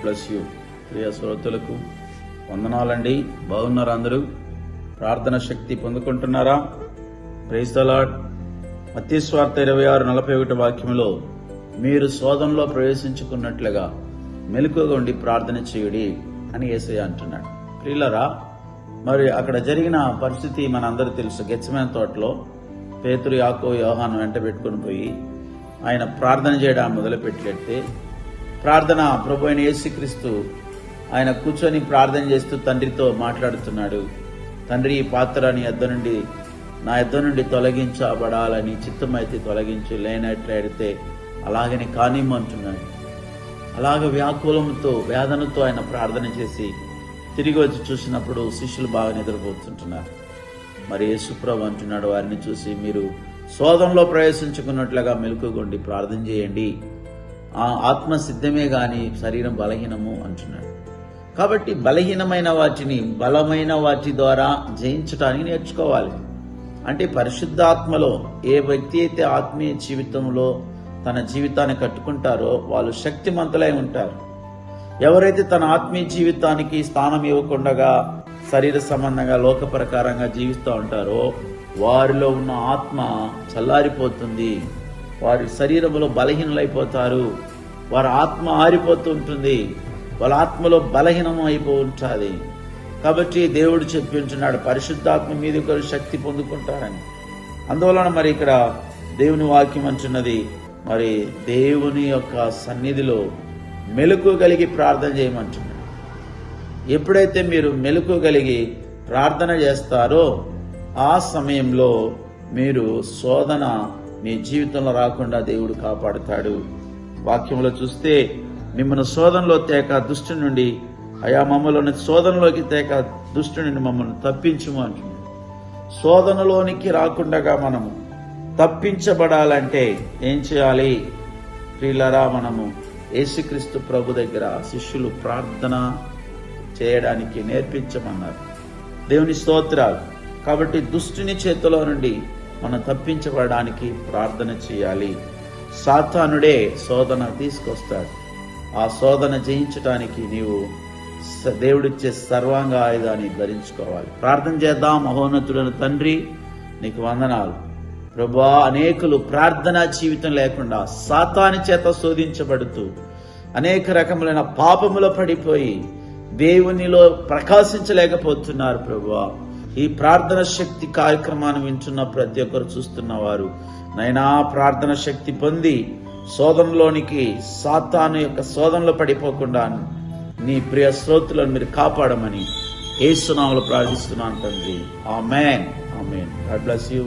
Bless you. ప్రియ శ్రోతలకు వందనాలండి. బాగున్నారా అందరూ? ప్రార్థన శక్తి పొందుకుంటున్నారా? Praise the Lord. మత్తయి సువార్త 26:41 వాక్యంలో మీరు శోధనలో ప్రవేశించుకున్నట్లుగా మెలకువగా ఉండి ప్రార్థన చేయుడి అని యేసయ్య అంటున్నాడు. ప్రియులారా, మరి అక్కడ జరిగిన పరిస్థితి మనందరూ తెలుసు. గెత్సేమనే తోటలో పేతురు, యాకోబు, యోహాను వెంట పెట్టుకుని పోయి ఆయన ప్రార్థన చేయడం మొదలుపెట్టితే ప్రార్థన ప్రభు అయిన యేసుక్రీస్తు ఆయన కూర్చొని ప్రార్థన చేస్తూ తండ్రితో మాట్లాడుతున్నాడు. తండ్రి, ఈ పాత్ర నా యొద్ద నుండి తొలగించబడాలని చిత్తమైతే తొలగించు, లేనట్లయితే అలాగని కానిమ్మంటున్నాడు. అలాగ వ్యాకులంతో వేదనతో ఆయన ప్రార్థన చేసి తిరిగి వచ్చి చూసినప్పుడు శిష్యులు బాగా నిద్రపోతుంటున్నారు. మరి యేసుప్రభు అంటున్నాడు వారిని చూసి, మీరు శోధనలో ప్రవేశించుకున్నట్లుగా మెలకువగొండి ప్రార్థన చేయండి. ఆ ఆత్మ సిద్ధమే గాని శరీరం బలహీనము అంటున్నాడు. కాబట్టి బలహీనమైన వాటిని బలమైన వాటి ద్వారా జయించడానికి నేర్చుకోవాలి. అంటే పరిశుద్ధాత్మలో ఏ వ్యక్తి అయితే ఆత్మీయ జీవితంలో తన జీవితాన్ని కట్టుకుంటారో వాళ్ళు శక్తిమంతులై ఉంటారు. ఎవరైతే తన ఆత్మీయ జీవితానికి స్థానం ఇవ్వకుండా శరీర సంబంధంగా లోక ప్రకారంగా జీవిస్తూ ఉంటారో వారిలో ఉన్న ఆత్మ చల్లారిపోతుంది. వారి శరీరంలో బలహీనలైపోతారు. వారి ఆత్మ ఆరిపోతూ ఉంటుంది. వాళ్ళ ఆత్మలో బలహీనం అయిపో ఉంటుంది. కాబట్టి దేవుడు చెప్పి ఉంటున్నాడు, పరిశుద్ధాత్మ మీద ఒకరు శక్తి పొందుకుంటారని. అందువలన మరి ఇక్కడ దేవుని వాక్యం అంటున్నది, మరి దేవుని యొక్క సన్నిధిలో మెలకువ కలిగి ప్రార్థన చేయమంటున్నాడు. ఎప్పుడైతే మీరు మెలకువ కలిగి ప్రార్థన చేస్తారో ఆ సమయంలో మీరు శోధన మీ జీవితంలో రాకుండా దేవుడు కాపాడుతాడు. వాక్యంలో చూస్తే, మిమ్మల్ని శోధనలో తేక దుష్టు నుండి, అయా మమ్మల్ని శోధనలోకి తేక దుష్టు నుండి మమ్మల్ని తప్పించుము అంటున్నాడు. శోధనలోనికి రాకుండా మనము తప్పించబడాలంటే ఏం చేయాలి? ప్రియులారా, మనము యేసుక్రీస్తు ప్రభు దగ్గర శిష్యులు ప్రార్థన చేయడానికి నేర్పించమన్నారు. దేవుని స్తోత్రాలు. కాబట్టి దుష్టుని చేతిలో నుండి మనం తప్పించబడడానికి ప్రార్థన చేయాలి. సాతానుడే శోధన తీసుకొస్తాడు. ఆ శోధన జయించడానికి నీవు దేవుడిచ్చే సర్వాంగ ఆయుధాన్ని ధరించుకోవాలి. ప్రార్థన చేద్దాం. మహోన్నతుడైన తండ్రి, నీకు వందనాలు ప్రభువా. అనేకులు ప్రార్థనా జీవితం లేకుండా సాతాను చేత శోధించబడుతూ అనేక రకములైన పాపములో పడిపోయి దేవునిలో ప్రకాశించలేకపోతున్నారు ప్రభువా. ఈ ప్రార్థన శక్తి కార్యక్రమాన్ని వింటున్న ప్రతి ఒక్కరు చూస్తున్నవారు నైనా ప్రార్థన శక్తి పొంది శోధనలోనికి, సాతాను యొక్క శోధనలో పడిపోకుండా నీ ప్రియ శ్రోతలను మీరు కాపాడమని యేసు నామములో ప్రార్థిస్తున్నాను తండ్రి. ఆమేన్. ఆమేన్. God bless you.